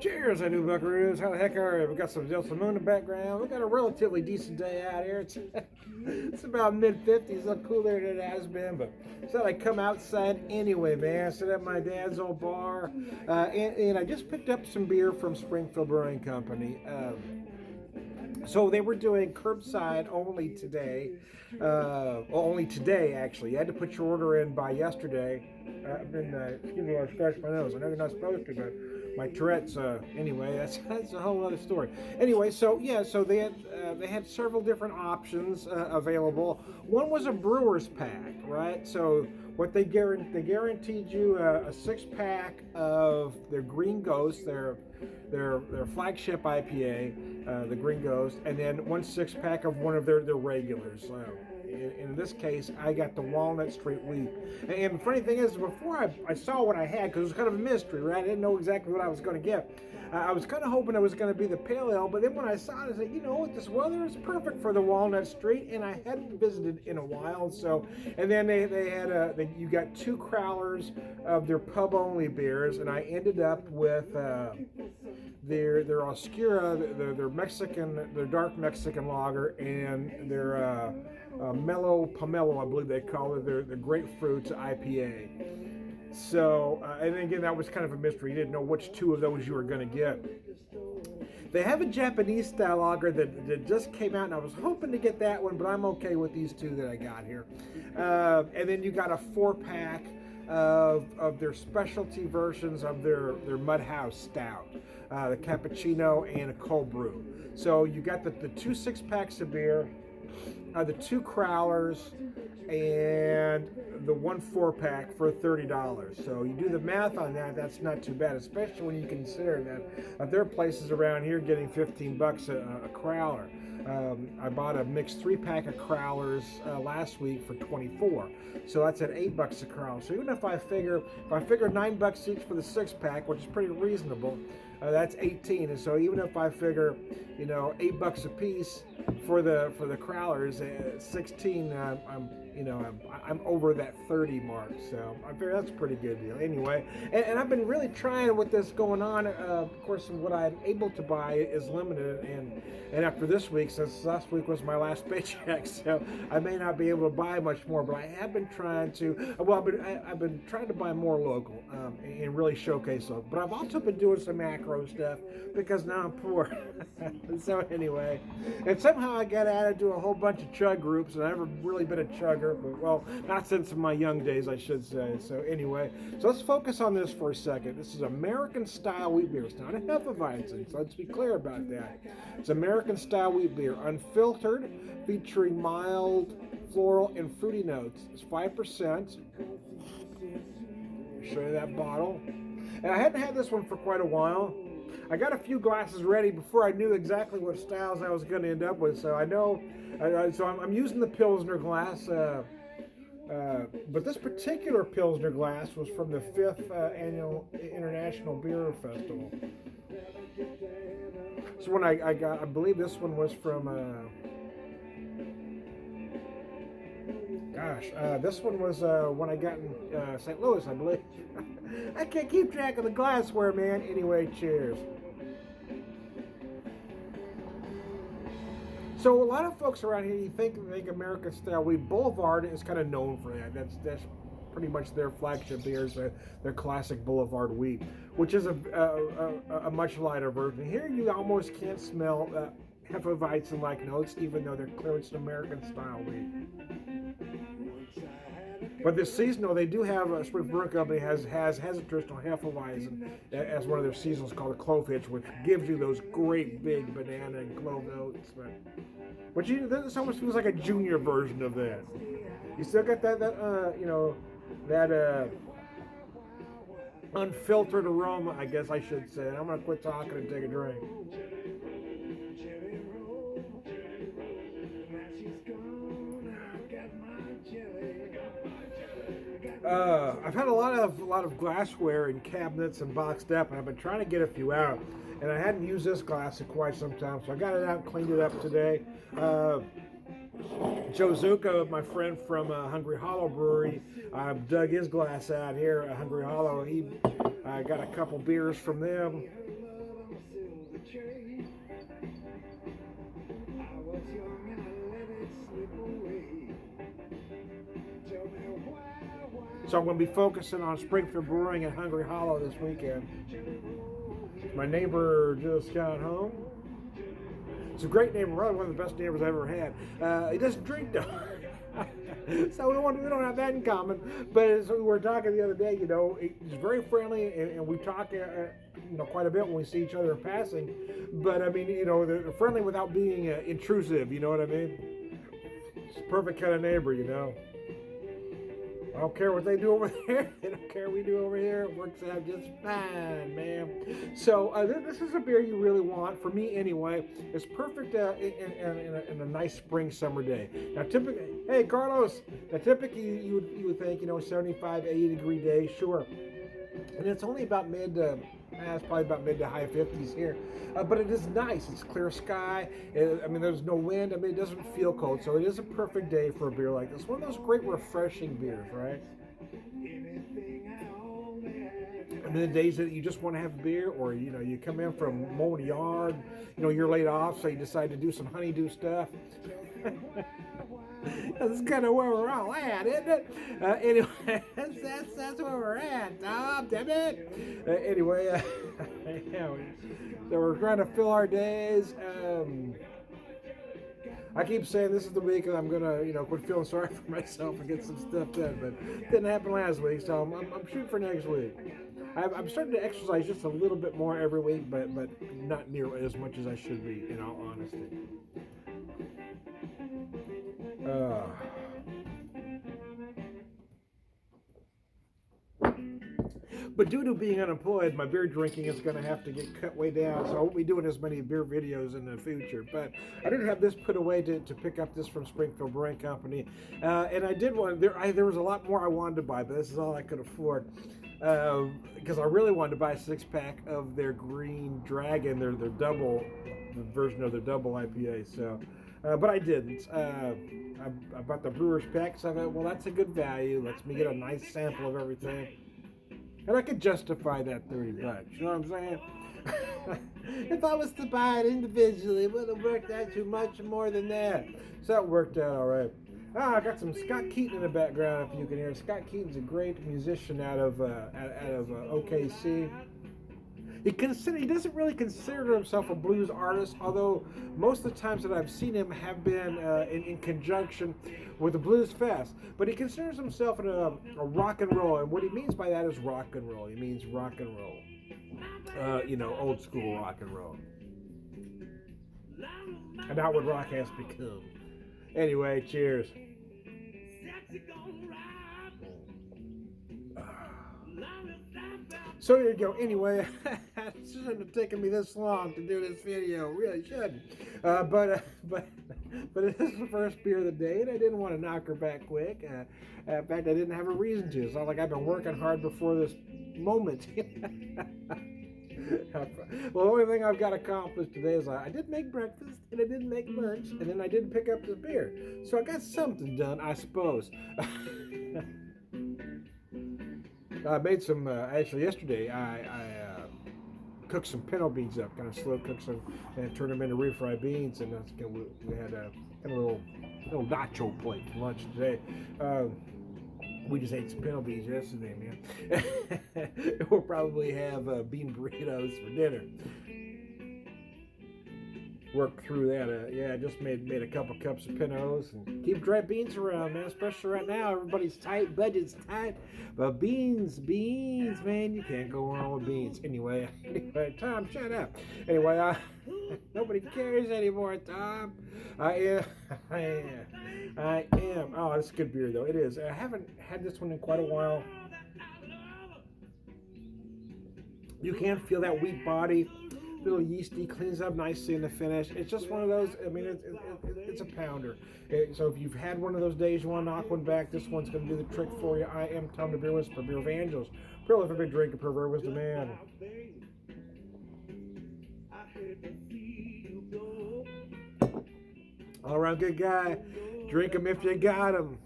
Cheers, I do buckaroos. How the heck are you? We got some Delta Moon in the background. We got a relatively decent day out here. It's about mid-50s, a little cooler than it has been, but said I'd come outside anyway, man. I sit at my dad's old bar, and I just picked up some beer from Springfield Brewing Company. So they were doing curbside only today. Only today, actually. You had to put your order in by yesterday. I've been, excuse me, I scratched my nose. I know you're not supposed to, but my Tourette's. Anyway, that's a whole other story. Anyway, so yeah, so they had several different options available. One was a brewer's pack, right? So what they guaranteed you a 6-pack of their Green Ghost, their flagship IPA, the Green Ghost, and then one 6-pack of one of their regulars. In this case, I got the Walnut Straight Wheat. And the funny thing is, before I saw what I had, because it was kind of a mystery, right? I didn't know exactly what I was going to get. I was kind of hoping it was going to be the Pale Ale, but then when I saw it, I said, you know what, this weather is perfect for the Walnut Straight, and I hadn't visited in a while. So, and then they had you got 2 crowlers of their pub-only beers, and I ended up with their Oscura, their Mexican, their dark Mexican lager, and their Mellow Pomelo, I believe they call it, their grapefruit IPA. So, and again, that was kind of a mystery. You didn't know which 2 of those you were going to get. They have a Japanese style lager that just came out, and I was hoping to get that one, but I'm okay with these 2 that I got here. And then you got a 4-pack of their specialty versions of their Mud House Stout, the cappuccino and a cold brew. So you got the 2 6-packs of beer, the 2 crowlers, and the 1 4-pack for $30. So you do the math on that, that's not too bad, especially when you consider that there are places around here getting $15 a crowler. I bought a mixed 3-pack of crowlers last week for $24. So that's at $8 a crowler. So even if I figure $9 each for the 6-pack, which is pretty reasonable, that's 18. And so even if I figure, $8 a piece for the crowlers, 16, I'm over that 30 mark. So I figure that's a pretty good deal. Anyway, and I've been really trying with this going on. Of course, what I'm able to buy is limited, and after this week, since last week was my last paycheck, so I may not be able to buy much more. But I have been trying to. Well, I've been trying to buy more local and really showcase local. But I've also been doing some macro stuff because now I'm poor. So anyway, and somehow I got added to a whole bunch of chug groups, and I've never really been a chugger, but well, not since my young days, I should say. So anyway, so let's focus on this for a second. This is American style wheat beer. It's not a Hefeweizen, so let's be clear about that. It's American style wheat beer, unfiltered, featuring mild floral and fruity notes. It's 5%. Show you that bottle. And I hadn't had this one for quite a while. I got a few glasses ready before I knew exactly what styles I was going to end up with. So I know, so I'm using the Pilsner glass. But this particular Pilsner glass was from the 5th Annual International Beer Festival. So when I believe this one was from, this one was when I got in St. Louis, I believe. I can't keep track of the glassware, man. Anyway, cheers. So a lot of folks around here, you think American Style Wheat Boulevard is kind of known for that. That's pretty much their flagship beers, their classic Boulevard wheat, which is a much lighter version. Here you almost can't smell Hefeweizen-like notes, even though they're clear it's an American Style wheat. But this seasonal, they do have Springfield Brewing Company has a traditional Hefeweizen as one of their seasonals called a Clove Hitch, which gives you those great big banana and clove notes. But this almost feels like a junior version of that. You still got that unfiltered aroma, I guess I should say. And I'm gonna quit talking and take a drink. I've had a lot of glassware in cabinets and boxed up, and I've been trying to get a few out. And I hadn't used this glass in quite some time, so I got it out and cleaned it up today. Joe Zuka, my friend from Hungry Hollow Brewery, dug his glass out here at Hungry Hollow. He got a couple beers from them. So I'm going to be focusing on Springfield Brewing and Hungry Hollow this weekend. My neighbor just got home. It's a great neighbor, probably one of the best neighbors I've ever had. He doesn't drink though. So we don't have that in common. But as we were talking the other day, you know, he's very friendly, and we talk, you know, quite a bit when we see each other in passing. But I mean, you know, they're friendly without being intrusive. You know what I mean? It's a perfect kind of neighbor, you know. I don't care what they do over there. They don't care what we do over here. It works out just fine, man. So this is a beer you really want, for me anyway. It's perfect in a nice spring, summer day. Now, typically, hey, Carlos, now typically you would think, you know, 75, 80 degree day, sure. And it's only about it's probably about mid to high 50s here. But it is nice. It's clear sky. I mean, there's no wind. I mean, it doesn't feel cold. So it is a perfect day for a beer like this. One of those great refreshing beers, right? I mean, the days that you just want to have a beer, or, you know, you come in from mowing a yard, you know, you're laid off, so you decide to do some honeydew stuff. That's kind of where we're all at, isn't it? Anyway, that's where we're at, Tom, damn it. Anyway, yeah, so we're trying to fill our days. I keep saying this is the week that I'm gonna, you know, quit feeling sorry for myself and get some stuff done, but it didn't happen last week, so I'm shooting for next week. I'm starting to exercise just a little bit more every week, but not near as much as I should be, in all honesty. But due to being unemployed, my beer drinking is going to have to get cut way down, so I won't be doing as many beer videos in the future. But I did have this put away to pick up this from Springfield Brewing Company, and I did want there was a lot more I wanted to buy, but this is all I could afford. Because I really wanted to buy a 6-pack of their Green Dragon, their double, the version of their double IPA. So, but I didn't. I bought the brewer's pack, so I thought, well, that's a good value. Lets me get a nice sample of everything. And I could justify that $30. You know what I'm saying? If I was to buy it individually, it would have worked out too much more than that. So it worked out all right. I got some Scott Keaton in the background, if you can hear. Scott Keaton's a great musician out of OKC. He doesn't really consider himself a blues artist, although most of the times that I've seen him have been in conjunction with the Blues Fest. But he considers himself a rock and roll, and what he means by that is rock and roll. He means rock and roll, you know, old school rock and roll, and not what rock has become. Anyway, cheers. So there you go. Anyway, it shouldn't have taken me this long to do this video. Really shouldn't. But it is the first beer of the day, and I didn't want to knock her back quick. In fact, I didn't have a reason to. It's not like I've been working hard before this moment. Well, the only thing I've got accomplished today is I did make breakfast, and I did make lunch, and then I did pick up the beer. So I got something done, I suppose. I made some, actually yesterday, I cooked some pinto beans up, kind of slow cooked some, and turned them into refried beans, and that's we had a kind of little nacho plate for lunch today. We just ate some pinto beans yesterday, man. We'll probably have bean burritos for dinner. Work through that. Yeah, I just made a couple cups of pintos and keep dry beans around, man. Especially right now, everybody's tight, budget's tight. But beans, man, you can't go wrong with beans. Anyway, Tom, shut up. Anyway, nobody cares anymore, Tom. I am. Oh, it's a good beer though. It is. I haven't had this one in quite a while. You can feel that wheat body. Little yeasty, cleans up nicely in the finish. It's just one of those. I mean, it's a pounder. So if you've had one of those days you want to knock one back, this one's going to do the trick for you. I am Tom the Beer Whisperer, Beer Evangelist, prolific drinker, pervert wisdom man. All around good guy. Drink 'em if you got 'em.